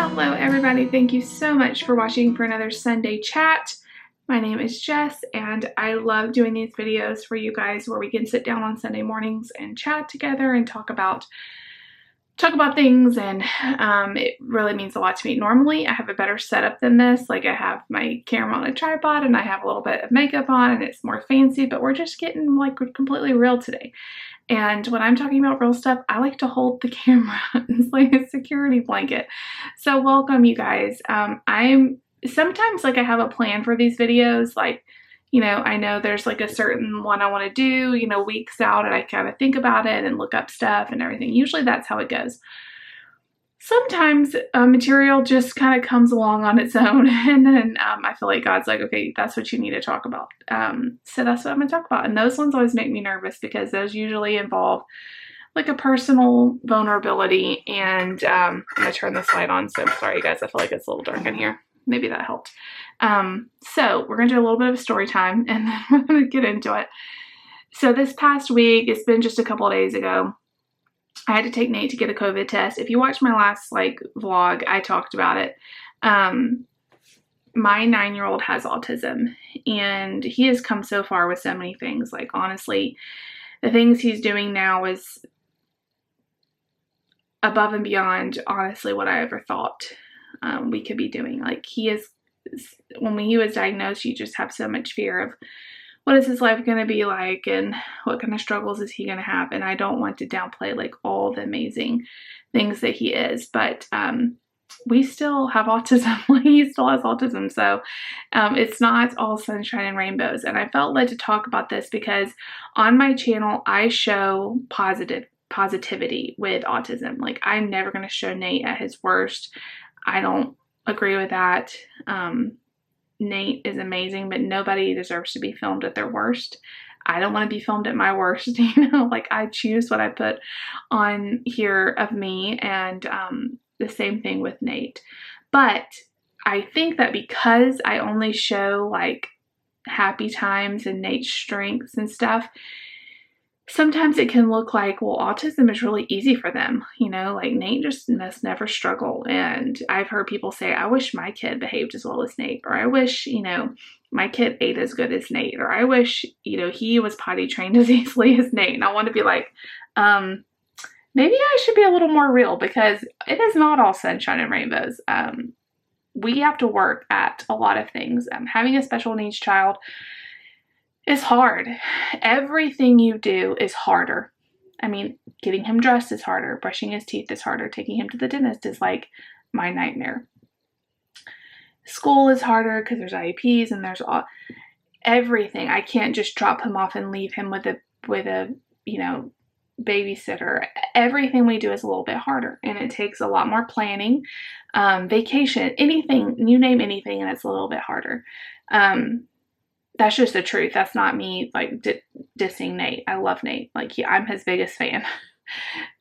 Hello everybody, thank you so much for watching for another Sunday chat. My name is Jess and I love doing these videos for you guys where we can sit down on Sunday mornings and chat together and talk about things, and it really means a lot to me. Normally I have a better setup than this. Like I have my camera on a tripod and I have a little bit of makeup on and it's more fancy, but we're just getting like completely real today. And when I'm talking about real stuff, I like to hold the camera. It's like a security blanket. So welcome you guys. I'm sometimes like I have a plan for these videos, like, you know, I know there's like a certain one I want to do, you know, weeks out, and I kind of think about it and look up stuff and everything. Usually that's how it goes. Sometimes material just kind of comes along on its own, and then I feel like God's like, okay, that's what you need to talk about. So that's what I'm going to talk about. And those ones always make me nervous because those usually involve like a personal vulnerability. And I'm going to turn this light on. So sorry, guys, I feel like it's a little dark in here. Maybe that helped. So we're going to do a little bit of story time and then we're going to get into it. So this past week, it's been just a couple of days ago, I had to take Nate to get a COVID test. If you watched my last like vlog, I talked about it. My 9-year-old has autism and he has come so far with so many things. Like honestly, the things he's doing now is above and beyond honestly what I ever thought we could be doing. Like he is, when he was diagnosed, you just have so much fear of what is his life going to be like and what kind of struggles is he going to have. And I don't want to downplay like all the amazing things that he is, but we still have autism. He still has autism. So it's not all sunshine and rainbows. And I felt led to talk about this because on my channel, I show positivity with autism. Like I'm never going to show Nate at his worst. I don't agree with that. Nate is amazing, but nobody deserves to be filmed at their worst. I don't want to be filmed at my worst, you know, like I choose what I put on here of me, and the same thing with Nate. But I think that because I only show like happy times and Nate's strengths and stuff, sometimes it can look like, well, autism is really easy for them. You know, like Nate just must never struggle. And I've heard people say, I wish my kid behaved as well as Nate, or I wish, you know, my kid ate as good as Nate, or I wish, you know, he was potty trained as easily as Nate. And I want to be like, maybe I should be a little more real because it is not all sunshine and rainbows. We have to work at a lot of things. Having a special needs child is hard. Everything you do is harder. I mean, getting him dressed is harder. Brushing his teeth is harder. Taking him to the dentist is like my nightmare. School is harder because there's IEPs and there's everything. I can't just drop him off and leave him with a you know, babysitter. Everything we do is a little bit harder and it takes a lot more planning. Vacation, anything, you name anything, and it's a little bit harder. That's just the truth. That's not me like dissing Nate. I love Nate. Like I'm his biggest fan.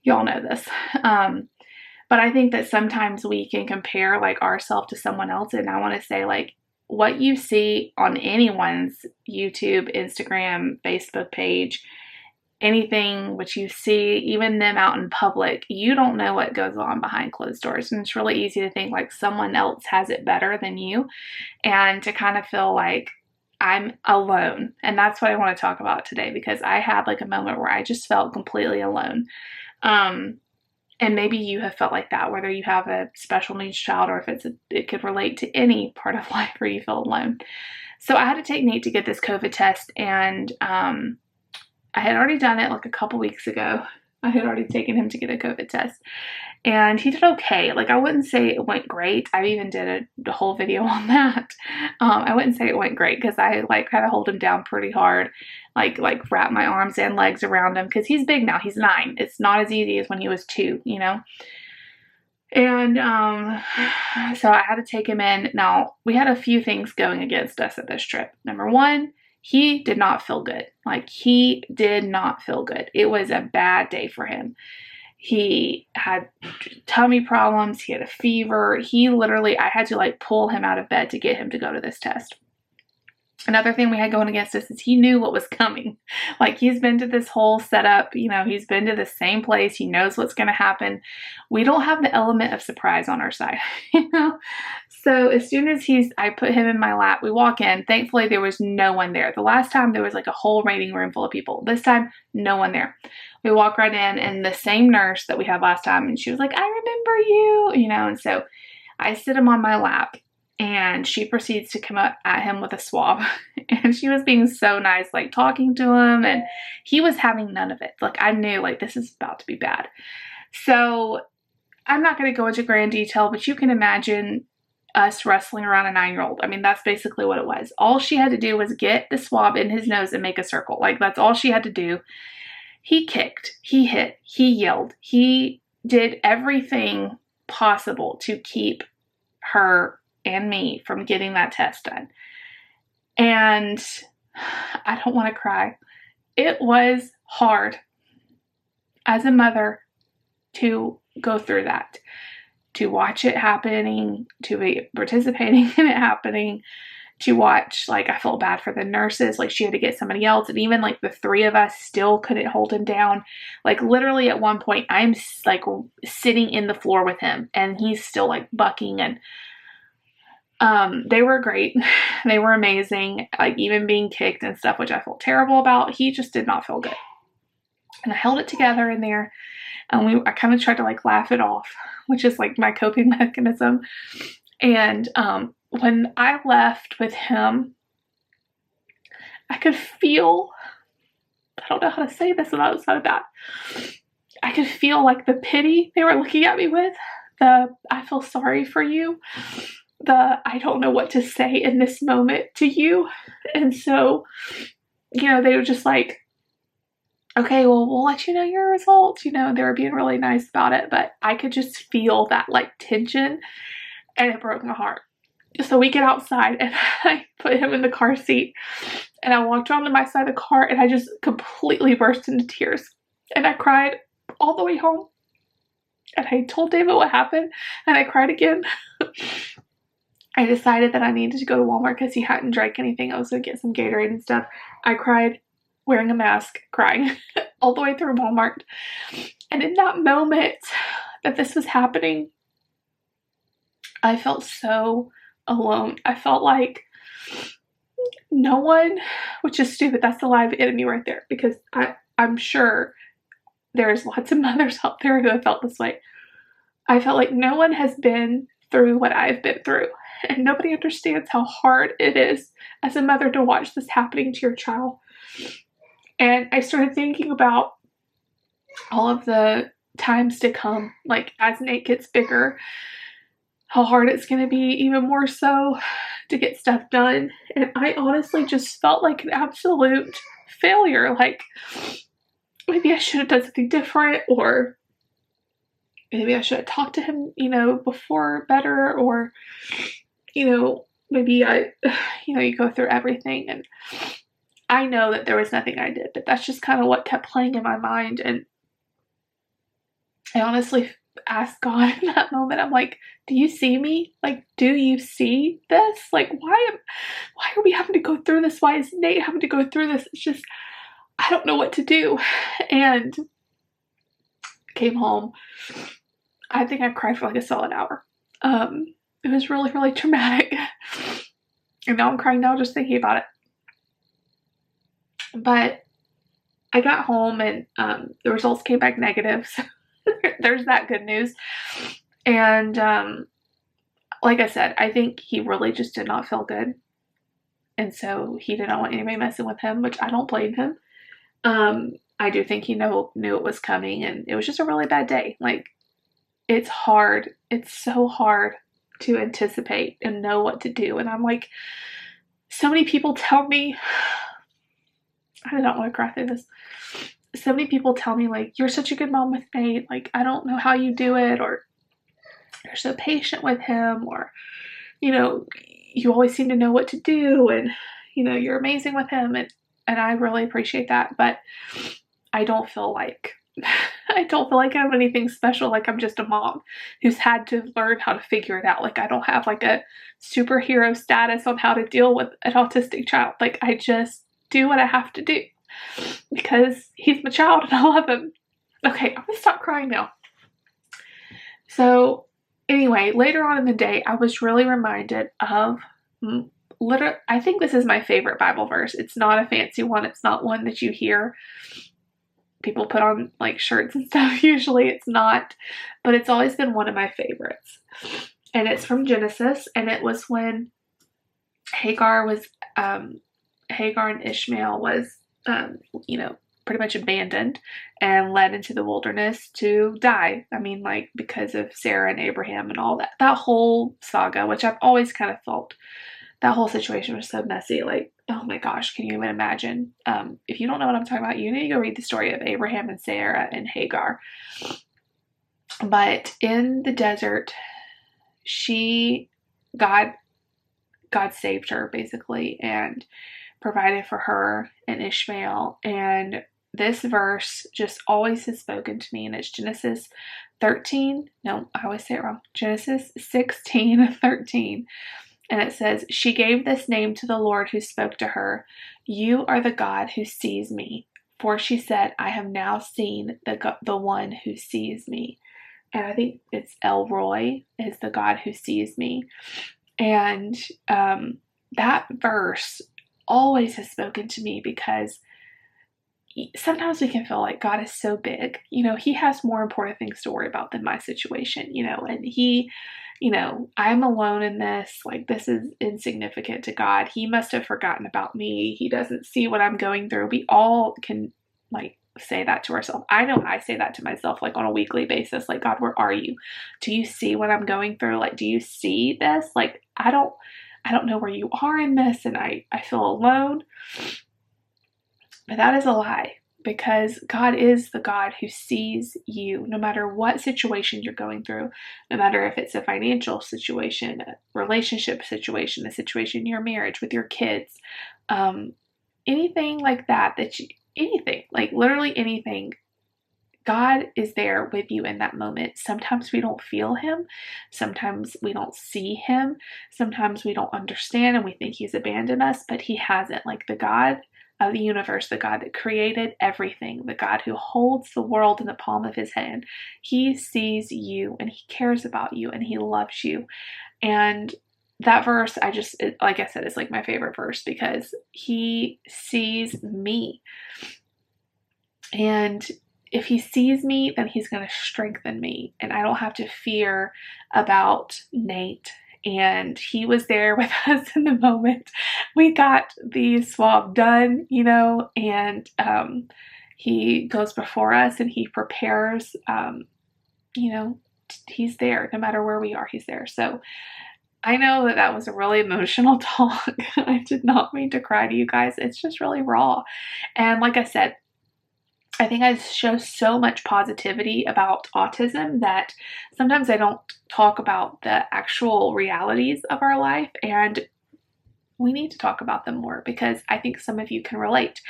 Y'all know this. But I think that sometimes we can compare like ourselves to someone else. And I want to say like what you see on anyone's YouTube, Instagram, Facebook page, anything which you see, even them out in public, you don't know what goes on behind closed doors. And it's really easy to think like someone else has it better than you and to kind of feel like I'm alone. And that's what I want to talk about today because I had like a moment where I just felt completely alone. And maybe you have felt like that, whether you have a special needs child or if it could relate to any part of life where you feel alone. So I had to take Nate to get this COVID test, and I had already done it like a couple weeks ago. I had already taken him to get a COVID test and he did okay. Like I wouldn't say it went great. I even did a whole video on that. I wouldn't say it went great because I like kind of hold him down pretty hard, like wrap my arms and legs around him because he's big now. He's 9. It's not as easy as when he was 2, you know? And so I had to take him in. Now we had a few things going against us at this trip. Number one, he did not feel good. Like he did not feel good. It was a bad day for him. He had tummy problems. He had a fever. He literally, I had to like pull him out of bed to get him to go to this test. Another thing we had going against us is he knew what was coming. Like, he's been to this whole setup, you know, he's been to the same place. He knows what's going to happen. We don't have the element of surprise on our side, you know? So as soon as I put him in my lap, we walk in. Thankfully, there was no one there. The last time there was like a whole waiting room full of people. This time, no one there. We walk right in, and the same nurse that we had last time, and she was like, I remember you, you know? And so I sit him on my lap, and she proceeds to come up at him with a swab. And she was being so nice, like talking to him, and he was having none of it. Like, I knew, like, this is about to be bad. So I'm not going to go into grand detail, but you can imagine us wrestling around a 9-year-old. I mean, that's basically what it was. All she had to do was get the swab in his nose and make a circle. Like, that's all she had to do. He kicked, he hit, he yelled, he did everything possible to keep her and me from getting that test done. And I don't want to cry. It was hard as a mother to go through that, to watch it happening, to be participating in it happening, to watch, like, I felt bad for the nurses. Like, she had to get somebody else. And even like the 3 of us still couldn't hold him down. Like, literally at one point, I'm like sitting in the floor with him, and he's still like bucking. And they were great. They were amazing. Like, even being kicked and stuff, which I felt terrible about, he just did not feel good. And I held it together in there, and I kind of tried to like laugh it off, which is like my coping mechanism. And when I left with him, I could feel, I don't know how to say this without it sounding bad. I could feel like the pity they were looking at me with, the I feel sorry for you, the I don't know what to say in this moment to you. And so, you know, they were just like, okay, well, we'll let you know your results. You know, they were being really nice about it, but I could just feel that like tension, and it broke my heart. So we get outside, and I put him in the car seat, and I walked around to my side of the car, and I just completely burst into tears. And I cried all the way home. And I told David what happened, and I cried again. I decided that I needed to go to Walmart because he hadn't drank anything. I was going to get some Gatorade and stuff. I cried, wearing a mask, crying all the way through Walmart. And in that moment that this was happening, I felt so alone. I felt like no one, which is stupid, that's the live enemy right there, because I'm sure there's lots of mothers out there who have felt this way. I felt like no one has been through what I've been through, and nobody understands how hard it is as a mother to watch this happening to your child. And I started thinking about all of the times to come, like as Nate gets bigger, how hard it's going to be even more so to get stuff done. And I honestly just felt like an absolute failure. Like, maybe I should have done something different, or maybe I should have talked to him, you know, before better, or, you know, maybe you go through everything. And I know that there was nothing I did, but that's just kind of what kept playing in my mind. And I honestly asked God in that moment, I'm like, do you see me? Like, do you see this? Like, why are we having to go through this? Why is Nate having to go through this? It's just, I don't know what to do. And came home. I think I cried for like a solid hour. It was really, really traumatic. And now I'm crying now just thinking about it. But I got home, and the results came back negative. So there's that good news. And like I said, I think he really just did not feel good. And so he did not want anybody messing with him, which I don't blame him. I do think he knew it was coming, and it was just a really bad day. Like, it's hard. It's so hard to anticipate and know what to do. And I'm like, so many people tell me, I don't want to cry through this. So many people tell me, like, you're such a good mom with Nate. Like, I don't know how you do it, or you're so patient with him, or, you know, you always seem to know what to do, and, you know, you're amazing with him. And I really appreciate that. But I don't feel like I don't feel like I have anything special. Like I'm just a mom who's had to learn how to figure it out. Like I don't have like a superhero status on how to deal with an autistic child. Like I just do what I have to do because he's my child and I love him. Okay, I'm gonna stop crying now. So anyway, later on in the day, I was really reminded of I think this is my favorite Bible verse. It's not a fancy one. It's not one that you hear people put on like shirts and stuff. Usually it's not, but it's always been one of my favorites. And it's from Genesis, and it was when Hagar and Ishmael was, pretty much abandoned and led into the wilderness to die. I mean, like, because of Sarah and Abraham and all that whole saga, which I've always kind of felt that whole situation was so messy. Like, oh my gosh, can you even imagine? If you don't know what I'm talking about, you need to go read the story of Abraham and Sarah and Hagar. But in the desert, God saved her basically and provided for her and Ishmael. And this verse just always has spoken to me, and it's Genesis 13. No, I always say it wrong. Genesis 16:13. And it says, "She gave this name to the Lord who spoke to her. You are the God who sees me. For she said, I have now seen the one who sees me." And I think it's El Roy is the God who sees me. And that verse always has spoken to me because sometimes we can feel like God is so big. He has more important things to worry about than my situation, and I'm alone in this. Like, this is insignificant to God. He must have forgotten about me. He doesn't see what I'm going through. We all can, like, say that to ourselves. I know I say that to myself, like, on a weekly basis. Like, God, where are you? Do you see what I'm going through? Like, do you see this? Like, I don't know where you are in this, and I feel alone. But that is a lie, because God is the God who sees you no matter what situation you're going through, no matter if it's a financial situation, a relationship situation, a situation in your marriage with your kids, anything like that, anything, like literally anything. God is there with you in that moment. Sometimes we don't feel him. Sometimes we don't see him. Sometimes we don't understand and we think he's abandoned us, but he hasn't. Like, the God of the universe, the God that created everything, the God who holds the world in the palm of his hand, he sees you and he cares about you and he loves you. And that verse, like I said, is like my favorite verse because he sees me. And if he sees me, then he's going to strengthen me, and I don't have to fear about Nate. And he was there with us in the moment we got the swab done, and he goes before us and he prepares, he's there no matter where we are, he's there. So I know that was a really emotional talk. I did not mean to cry to you guys. It's just really raw. And like I said, I think I show so much positivity about autism that sometimes I don't talk about the actual realities of our life, and we need to talk about them more because I think some of you can relate.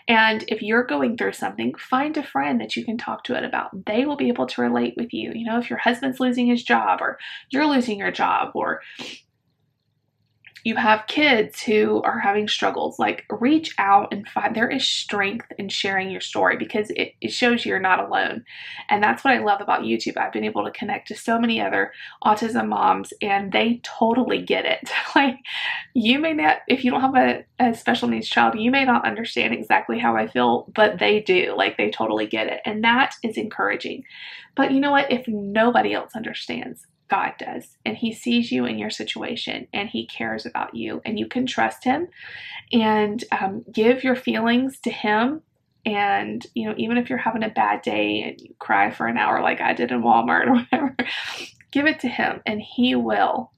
And if you're going through something, find a friend that you can talk to it about. They will be able to relate with you. If your husband's losing his job, or you're losing your job, or you have kids who are having struggles, like, reach out and find, there is strength in sharing your story because it shows you're not alone. And that's what I love about YouTube. I've been able to connect to so many other autism moms, and they totally get it. Like, you may not, if you don't have a special needs child, you may not understand exactly how I feel, but they do. Like, they totally get it. And that is encouraging. But you know what? If nobody else understands, God does, and he sees you in your situation and he cares about you, and you can trust him and give your feelings to him. And even if you're having a bad day and you cry for an hour like I did in Walmart or whatever, give it to him and he will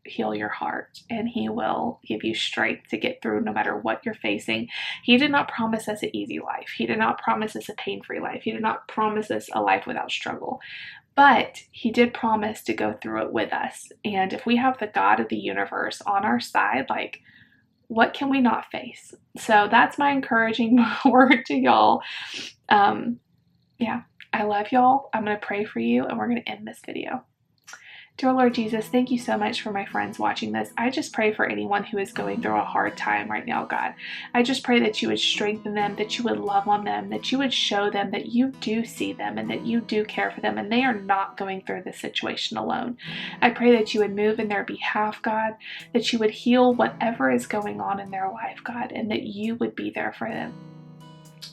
heal your heart and he will give you strength to get through no matter what you're facing. He did not promise us an easy life. He did not promise us a pain-free life. He did not promise us a life without struggle. But he did promise to go through it with us. And if we have the God of the universe on our side, like, what can we not face? So that's my encouraging word to y'all. Yeah, I love y'all. I'm going to pray for you, and we're going to end this video. Dear Lord Jesus, thank you so much for my friends watching this. I just pray for anyone who is going through a hard time right now, God. I just pray that you would strengthen them, that you would love on them, that you would show them that you do see them and that you do care for them and they are not going through this situation alone. I pray that you would move in their behalf, God, that you would heal whatever is going on in their life, God, and that you would be there for them.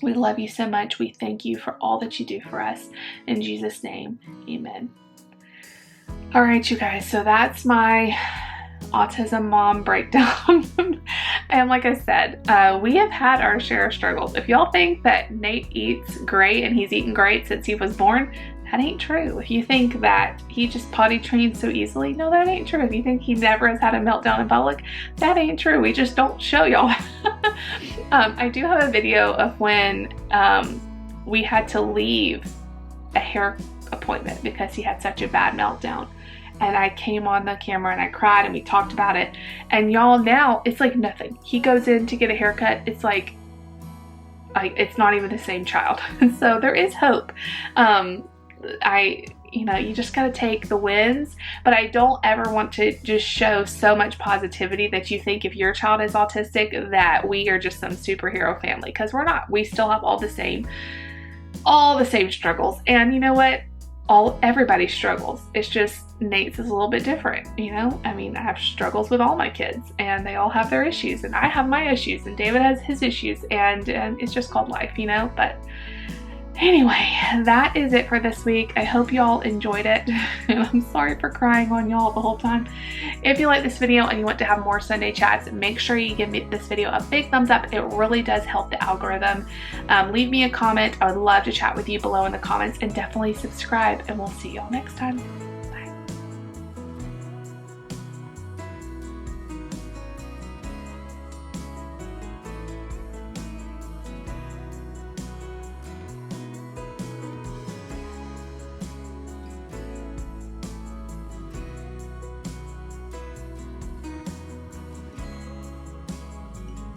We love you so much. We thank you for all that you do for us. In Jesus' name, amen. All right, you guys, so that's my autism mom breakdown. And like I said, we have had our share of struggles. If y'all think that Nate eats great and he's eaten great since he was born, that ain't true. If you think that he just potty trains so easily, no, that ain't true. If you think he never has had a meltdown in public, that ain't true. We just don't show y'all. I do have a video of when we had to leave a hair appointment because he had such a bad meltdown. And I came on the camera and I cried and we talked about it. And y'all, now it's like nothing. He goes in to get a haircut. It's like it's not even the same child. So there is hope. You just gotta take the wins, but I don't ever want to just show so much positivity that you think if your child is autistic that we are just some superhero family, because we're not. We still have all the same struggles. And you know what? Everybody struggles. It's just Nate's is a little bit different, you know? I mean, I have struggles with all my kids and they all have their issues and I have my issues and David has his issues and it's just called life, you know? But anyway, that is it for this week. I hope y'all enjoyed it. And I'm sorry for crying on y'all the whole time. If you like this video and you want to have more Sunday chats, make sure you give me this video a big thumbs up. It really does help the algorithm. Leave me a comment. I would love to chat with you below in the comments, and definitely subscribe, and we'll see y'all next time.